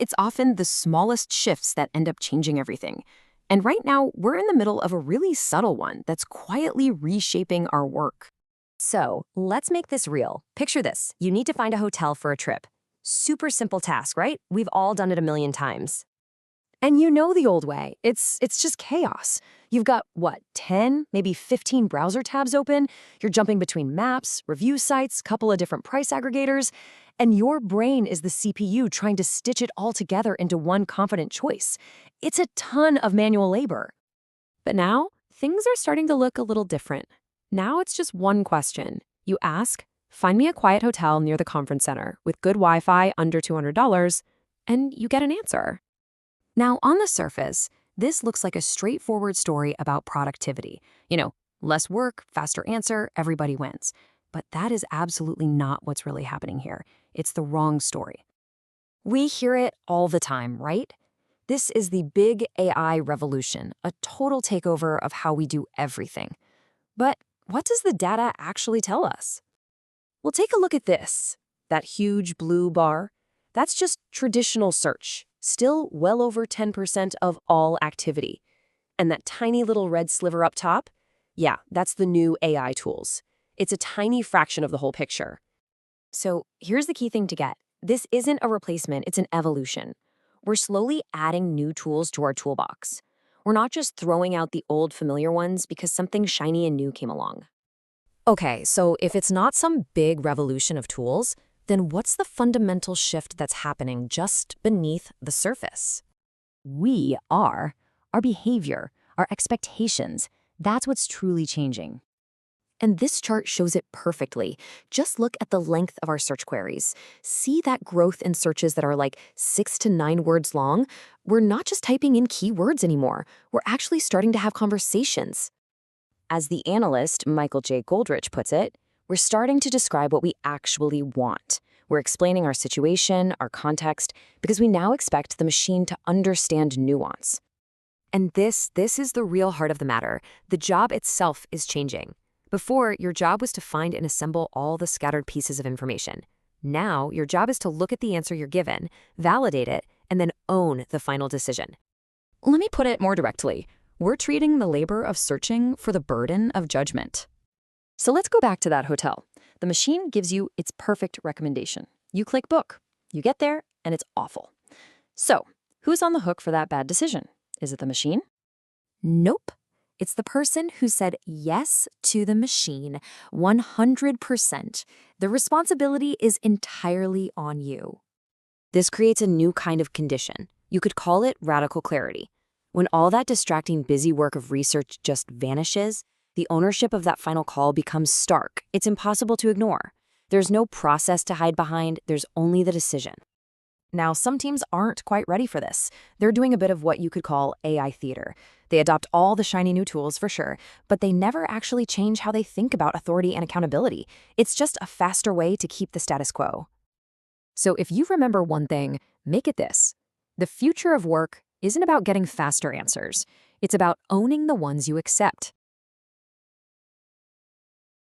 It's often the smallest shifts that end up changing everything. And right now, we're in the middle of a really subtle one that's quietly reshaping our work. So, let's make this real. Picture this. You need to find a hotel for a trip. Super simple task, right? We've all done it a million times. And you know the old way. It's just chaos. You've got, 10, maybe 15 browser tabs open. You're jumping between maps, review sites, couple of different price aggregators, and your brain is the CPU trying to stitch it all together into one confident choice. It's a ton of manual labor. But now, things are starting to look a little different. Now it's just one question. You ask, find me a quiet hotel near the conference center with good Wi-Fi under $200, and you get an answer. Now, on the surface, this looks like a straightforward story about productivity. Less work, faster answer, everybody wins. But that is absolutely not what's really happening here. It's the wrong story. We hear it all the time, right? This is the big AI revolution, a total takeover of how we do everything. But what does the data actually tell us? Well, take a look at this. That huge blue bar. That's just traditional search, still well over 10% of all activity. And that tiny little red sliver up top? Yeah, that's the new AI tools. It's a tiny fraction of the whole picture. So here's the key thing to get. This isn't a replacement, it's an evolution. We're slowly adding new tools to our toolbox. We're not just throwing out the old familiar ones because something shiny and new came along. Okay, so if it's not some big revolution of tools, then what's the fundamental shift that's happening just beneath the surface? Our behavior, our expectations, that's what's truly changing. And this chart shows it perfectly. Just look at the length of our search queries. See that growth in searches that are like 6 to 9 words long? We're not just typing in keywords anymore. We're actually starting to have conversations. As the analyst Michael J. Goldrich puts it, we're starting to describe what we actually want. We're explaining our situation, our context, because we now expect the machine to understand nuance. And this is the real heart of the matter. The job itself is changing. Before, your job was to find and assemble all the scattered pieces of information. Now, your job is to look at the answer you're given, validate it, and then own the final decision. Let me put it more directly. We're treating the labor of searching for the burden of judgment. So let's go back to that hotel. The machine gives you its perfect recommendation. You click book. You get there, and it's awful. So, who's on the hook for that bad decision? Is it the machine? Nope. It's the person who said yes to the machine 100%. The responsibility is entirely on you. This creates a new kind of condition. You could call it radical clarity. When all that distracting busy work of research just vanishes, the ownership of that final call becomes stark. It's impossible to ignore. There's no process to hide behind, there's only the decision. Now, some teams aren't quite ready for this. They're doing a bit of what you could call AI theater. They adopt all the shiny new tools for sure, but they never actually change how they think about authority and accountability. It's just a faster way to keep the status quo. So if you remember one thing, make it this. The future of work isn't about getting faster answers. It's about owning the ones you accept.